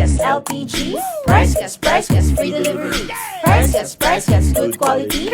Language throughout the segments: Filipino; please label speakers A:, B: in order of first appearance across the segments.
A: gas, LPG. Price gas, free delivery. Price gas, good quality.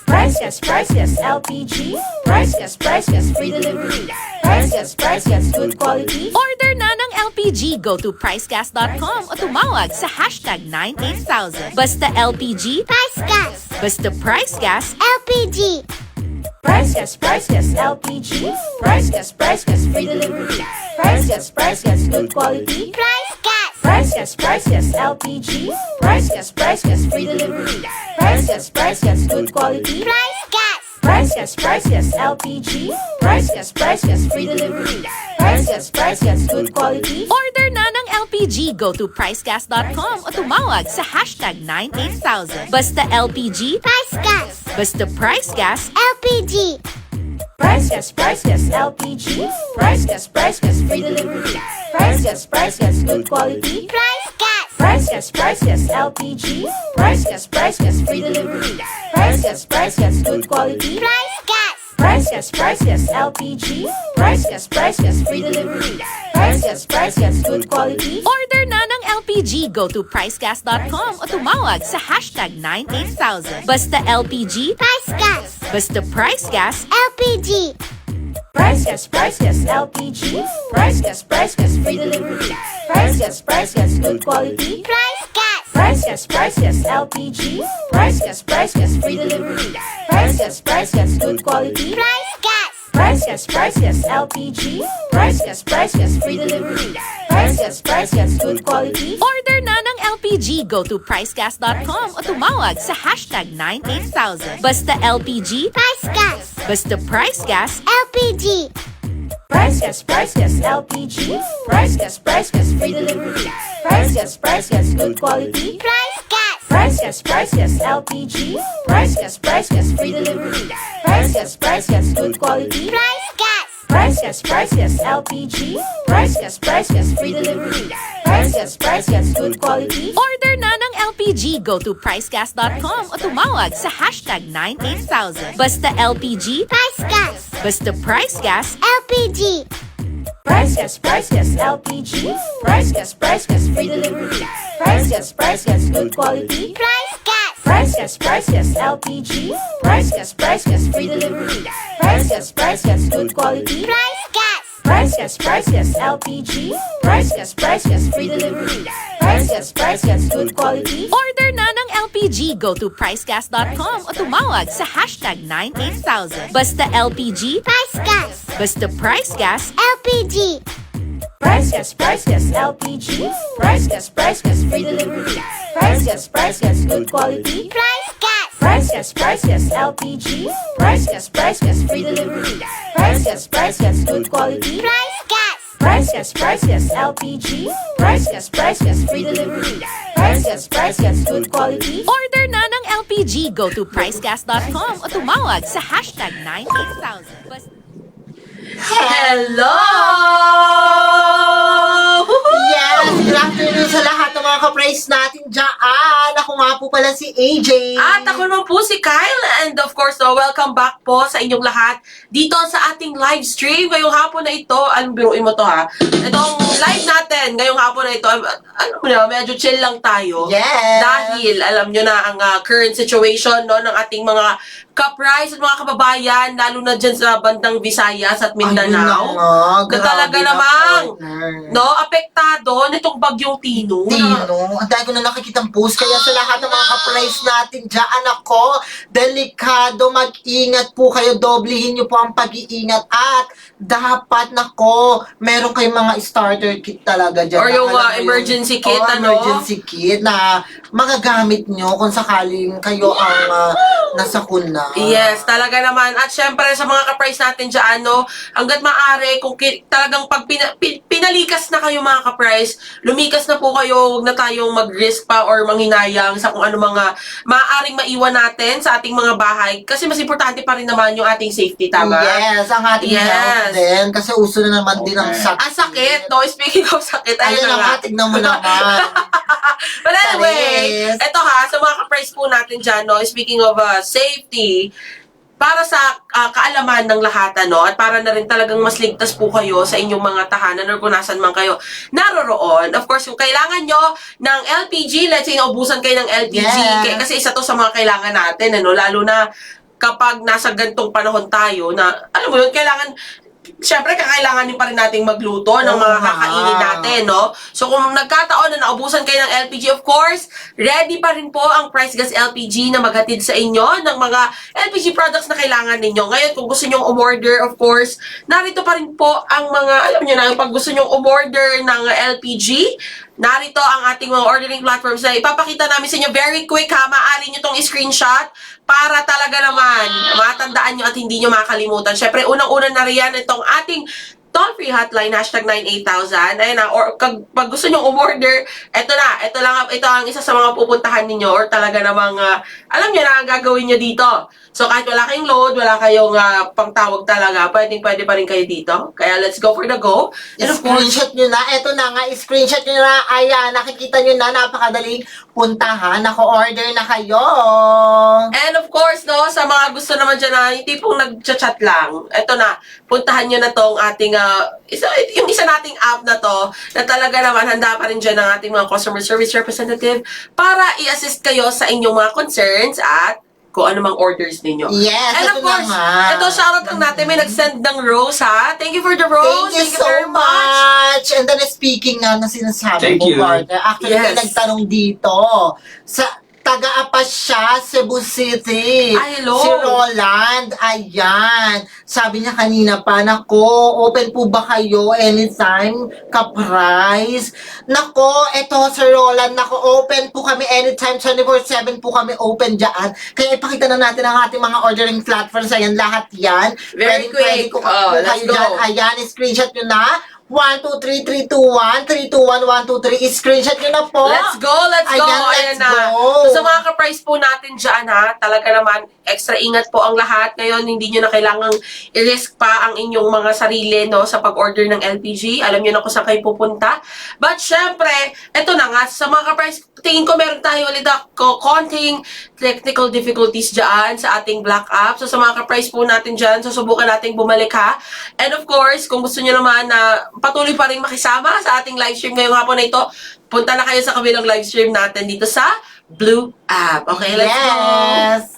A: Price gas, LPG. Price gas, free delivery. Price gas, good quality.
B: Order na ng LPG, go to pricegas.com o tumawag sa hashtag 98000. Basta LPG,
C: Price gas.
B: basta price gas,
C: LPG.
A: Price gas, LPG. Price gas, free delivery. Price gas, good quality.
C: Price gas.
A: Price gas, LPG. Price gas, free delivery. Price gas, good quality.
C: Price gas.
A: Price gas, LPG. Price gas, free delivery. Price gas, good quality.
B: order na ng LPG, go to pricegas.com o tumawag sa hashtag 98000. Basta LPG,
C: Price gas.
B: basta price gas,
C: LPG.
A: Price gas, LPG. Price gas, free delivery. Price gas, good quality.
C: Price gas.
A: Price gas, LPG. Price gas, free delivery. Price gas, good quality.
C: Price gas.
A: Price gas, LPG. Price gas, free delivery. Price gas, good quality.
B: order na ng LPG, go to pricegas.com o tumawag sa hashtag 98000. Basta LPG,
C: Price gas.
B: basta price gas,
C: LPG.
A: Price gas, LPG. Price gas, free delivery. Price gas, good quality.
C: Price gas.
A: Price gas, LPG. Price gas, free delivery. Price gas, good quality.
C: Price gas.
A: Price gas, LPG. Price gas, free delivery. Price gas, good quality.
B: order na ng LPG, go to pricegas.com o tumawag sa hashtag 98000. Basta LPG,
C: Price gas.
B: basta price gas,
C: LPG.
A: Price gas, LPG. Price gas, free delivery. Price gas, good quality.
C: Price gas.
A: Price gas, LPG. Price gas, free delivery. Price gas, good quality.
C: Price gas.
A: Price gas, LPG. Price gas, free delivery. Price gas, good quality.
B: order na ng LPG, go to pricegas.com o tumawag sa hashtag 98000. Basta LPG,
C: Price gas.
B: basta price gas,
C: LPG.
A: Price gas, LPG. Price gas, free delivery. Price gas, good quality.
C: Price gas.
A: Price gas, LPG. Price gas, free delivery. Price gas, good quality.
C: Price gas.
A: Price gas, LPG. Price gas, free delivery. Price gas, good quality.
B: order na ng LPG, go to pricegas.com o tumawag sa hashtag 98000. Basta LPG,
C: Price gas.
B: basta price gas,
C: LPG.
A: Price gas, LPG. Price gas, free delivery. Price gas, good quality.
C: Price gas.
A: Price gas, LPG. Price gas, free delivery. Price gas, good quality.
C: Price gas.
A: Price gas, LPG. Price gas, free delivery. Price gas, good quality.
B: order na ng LPG, go to pricegas.com o tumawag sa hashtag 98000.
D: Hello!
E: Yes, good afternoon sa lahat ng mga ka-praise natin dyan. Ako nga po pala si AJ.
D: At ako naman po si Kyle, and of course, welcome back po sa inyong lahat dito sa ating live stream. Ngayong hapon na ito, anong biruin mo to ha? Itong live natin, ngayong hapon na ito, ano mo na, medyo chill lang tayo.
E: Yes.
D: Dahil, alam nyo na ang current situation no, ng ating mga ka-price at mga kababayan, lalo na dyan sa bandang Visayas at Mindanao. Na talaga namang, no, apektado nitong bagyong Tino.
E: Ang dahil ko na nakikitang post. Kaya sa lahat ng mga ka-price natin dyan, ako, delikado, mag-ingat po kayo. Doblehin nyo po ang pag-iingat. At dapat, nako, meron kayong mga starter kit talaga dyan.
D: Or yung
E: Alam mo
D: emergency kit, ano?
E: emergency kit na magagamit nyo kung sakaling kayo ang nasakuna.
D: Yes, talaga naman. At syempre, sa mga ka-price natin dyan, no, hanggat maaari, kung talagang pag pinalikas na kayo mga ka-price, lumikas na po kayo, huwag na tayong mag-risk pa or manghinayang sa kung ano mga maaaring maiwan natin sa ating mga bahay. Kasi mas importante pa rin naman yung ating safety, tama?
E: Yes, ang ating health din. Kasi uso na naman din ang sakit.
D: Ang sakit, no? Speaking of sakit, ayun na nga.
E: Tignan mo naman.
D: But anyway,
E: Charis.
D: eto ha, sa mga ka-price po natin dyan, no, speaking of safety, para sa kaalaman ng lahat, at para na rin talagang mas ligtas po kayo sa inyong mga tahanan or kung nasan man kayo naroroon. Of course, kung kailangan nyo ng LPG, let's say naubusan kayo ng LPG,
E: Yes.
D: kasi isa to sa mga kailangan natin, lalo na kapag nasa gantong panahon tayo na, alam mo yun, Siyempre, kakailanganin pa rin nating magluto ng mga kakainin natin, no? So, kung nagkataon na naubusan kayo ng LPG, of course, ready pa rin po ang Price Gas LPG na maghatid sa inyo ng mga LPG products na kailangan ninyo. Ngayon, kung gusto nyo umorder, of course, narito pa rin po ang mga, alam nyo na, pag gusto nyo umorder ng LPG, narito ang ating mga ordering platforms na ipapakita namin sa inyo very quick, ha? Maaari nyo tong screenshot para talaga naman matandaan nyo at hindi nyo makalimutan. Syempre, unang-una na riyan itong ating toll-free hotline, #98000. Ayun na, or pag gusto nyo umorder, ito ang isa sa mga pupuntahan ninyo or talaga namang, alam nyo na ang gagawin nyo dito. So, kahit wala kayong load, wala kayong pangtawag talaga, pwede pa rin kayo dito. Kaya, let's go for the go. And of course,
E: Screenshot nyo na. Ito na nga, screenshot nyo na. Ayan, nakikita nyo na, napakadaling puntahan. Nako-order na kayo.
D: and of course, sa mga gusto naman dyan na yung tipong nag-chat lang, ito na, puntahan nyo na tong ating, yung isa nating app na to, na talaga naman handa pa rin dyan ng ating mga customer service representative para i-assist kayo sa inyong mga concerns at kung ano mang orders ninyo.
E: Yes,
D: And
E: ito
D: of course,
E: na nga.
D: ito, shoutout lang natin, may nag-send ng rose, ha? Thank you for the rose.
E: Thank you so
D: very
E: much. And then speaking nga na sinasabi
F: Thank
E: mo,
F: you.
E: partner, actually may
D: Yes.
E: nagtanong dito sa taga-Apasya, Cebu City.
D: Ay, hello.
E: Si Roland, ayan. Sabi niya kanina pa, nako, open po ba kayo anytime ka-price? Nako, eto Sir Roland, nako, open po kami anytime, 24/7 po kami open dyan. Kaya ipakita na natin ang ating mga ordering platforms. Ayan, lahat yan.
D: Very quick.
E: Kung
D: Oh, let's
E: kayo
D: go.
E: dyan, ayan, screenshot nyo na. 1, 2, 3, 3, 2, 1, 3, 2, 1, 1, 2, 3. Screenshot nyo na po.
D: Let's go, let's go.
E: Ayan, let's
D: Ayan na.
E: go.
D: So, sa mga ka-price po natin dyan, ha, talaga naman, extra ingat po ang lahat. Ngayon, hindi nyo na kailangang i-risk pa ang inyong mga sarili, sa pag-order ng LPG. Alam nyo na kung saan kayo pupunta. But, syempre, eto na nga, sa mga ka-price, tingin ko meron tayo ulit konting technical difficulties dyan sa ating Black App. So, sa mga ka-price po natin dyan, susubukan nating bumalik, ha. And of course, kung gusto nyo naman na patuloy pa rin makisama sa ating live stream ngayong hapon na ito, punta na kayo sa kabilang live stream natin dito sa Blue App. Okay, let's go!
E: Yes.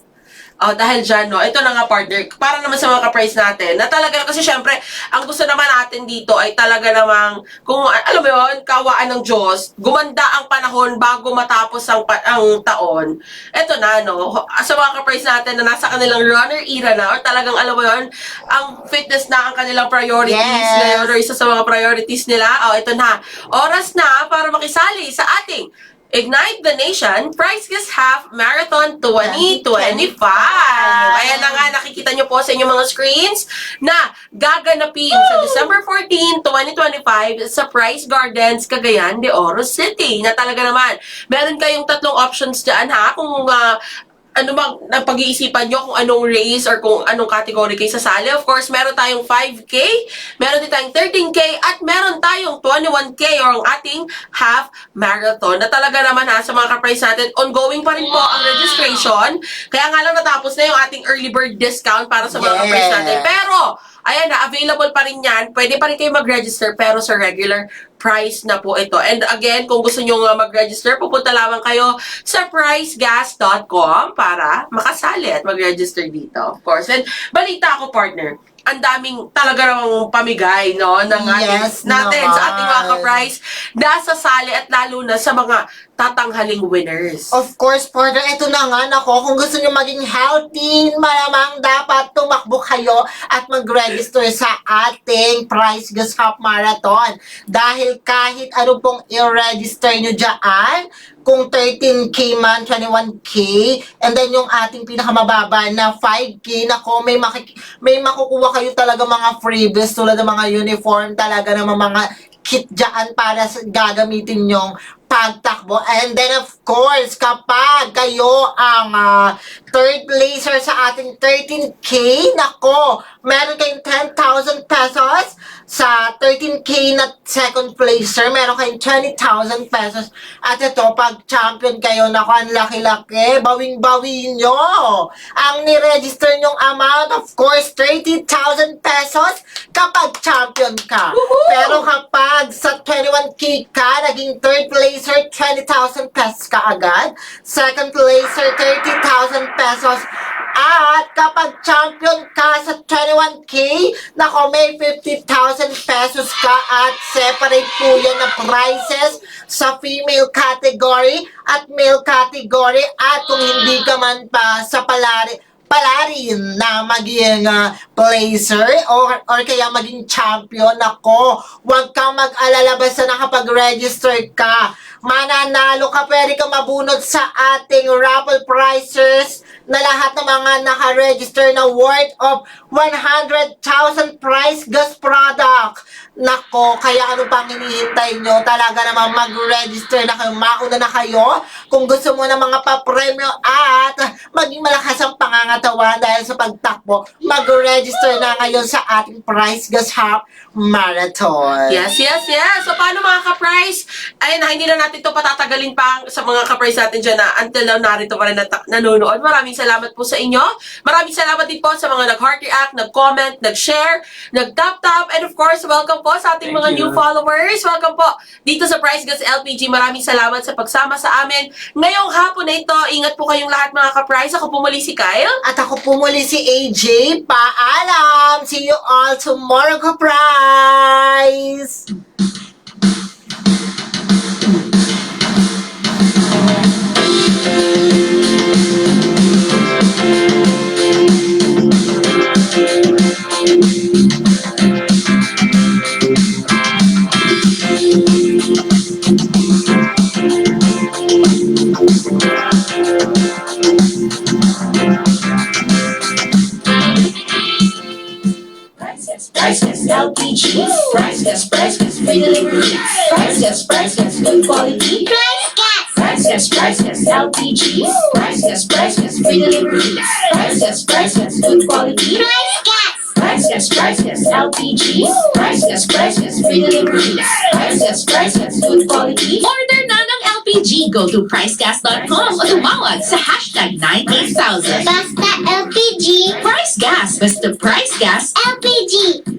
D: Dahil dyan, ito na nga, partner, para naman sa mga ka-price natin, na talaga, kasi syempre, ang gusto naman natin dito ay talaga namang, kung, alam mo yun, kawaan ng Diyos, gumanda ang panahon bago matapos ang taon. Ito na, sa mga ka-price natin na nasa kanilang runner era na, or talagang, alam mo yun, ang fitness na ang kanilang priorities
E: Yes.
D: ngayon, or isa sa mga priorities nila, ito na, oras na para makisali sa ating Ignite the Nation Price Gas Half Marathon 2025. Ayan na nga, nakikita nyo po sa inyong mga screens na gaganapin sa December 14, 2025 sa Price Gardens, Cagayan de Oro City. Na talaga naman, meron kayong tatlong options dyan, ha? Kung napag-iisipan nyo kung anong race or kung anong category kayo sasali. Of course, meron tayong 5K, meron din tayong 13K, at meron tayong 21K or ang ating half marathon. Na talaga naman, sa mga ka-price natin, ongoing pa rin po ang registration. Kaya nga lang natapos na yung ating early bird discount para sa mga ka-price natin. Pero, ayan na, available pa rin yan. Pwede pa rin kayo mag-register pero sa regular price na po ito. And again, kung gusto nyo mag-register, pupunta lamang kayo sa pricegas.com para makasali at mag-register dito. Of course. And balita ako, partner, ang daming talaga namang pamigay, ng
E: Yes,
D: natin
E: naman.
D: sa ating mga ka-price nasasali at lalo na sa mga tatanghaling winners.
E: Of course, partner, ito na nga, nako, kung gusto nyo maging healthy, malamang dapat tumakbo kayo at mag-register sa ating Price Gas Half Marathon. Dahil kahit ano pong i-register nyo dyan, kung 13K man, 21K, and then yung ating pinakamababa na 5K, nako, may makukuha kayo talaga mga freebies tulad ng mga uniform, talaga ng mga kit dyan para gagamitin nyong pagtakbo. And then of course, kapag kayo ang third placer sa ating 13K, nako, meron kayong 10,000 pesos. Sa 13K na second placer, meron kayong 20,000 pesos. At ito, pag champion kayo, nako, ang laki-laki, bawing-bawiin nyo. Ang niregister nyong amount, of course, 30,000 pesos kapag champion ka. Pero kapag sa 21K ka, naging third placer, 20,000 pesos ka agad. Second placer, 30,000 pesos. At kapag champion ka sa 21K, nako, may 50,000 pesos ka at separate po yan na prizes sa female category at male category. At kung hindi ka man pa sa palarin na maging placer or kaya maging champion, ako, huwag kang mag-alala basta nakapag-register ka. Mananalo ka, pwede ka mabunod sa ating raffle prizes na lahat ng mga naka-register na worth of 100,000 prize gas product. Nako, kaya ano pang hinihintay nyo? Talaga naman mag-register na kayo, mauna na kayo kung gusto mo ng mga papremyo at maging malakas ang pangangatawan dahil sa pagtakbo. Mag-register na ngayon sa ating Price Gas Half Marathon.
D: Yes. So, paano mga ka-price? Ayun, hindi na natin ito patatagalin pa sa mga ka-price natin dyan na until now narito pa rin nanonood. Maraming salamat po sa inyo. Maraming salamat din po sa mga nag-heart react, nag-comment, nag-share, nag-tap-tap, and of course, welcome po sa ating mga new followers. Welcome po dito sa Price Gas LPG. Maraming salamat sa pagsama sa amin. Ngayong hapon na ito, ingat po kayong lahat mga ka-price. Ako po muli si Kyle.
E: At ako po muli si AJ. Paalam! See you all tomorrow, ka-price!
A: Price Gas LPG. Price Gas, free delivery. Price Gas, good quality.
C: Price Gas.
A: Price Gas LPG. Price Gas, free delivery. Price Gas, good quality.
C: Price Gas.
A: Price Gas LPG. Price Gas, free delivery. Price Gas, good quality.
B: Order na ng LPG. Go to pricecast.com o tumawag sa hashtag 98000.
C: Basta LPG.
B: Price Gas. Basta Price Gas.
C: LPG.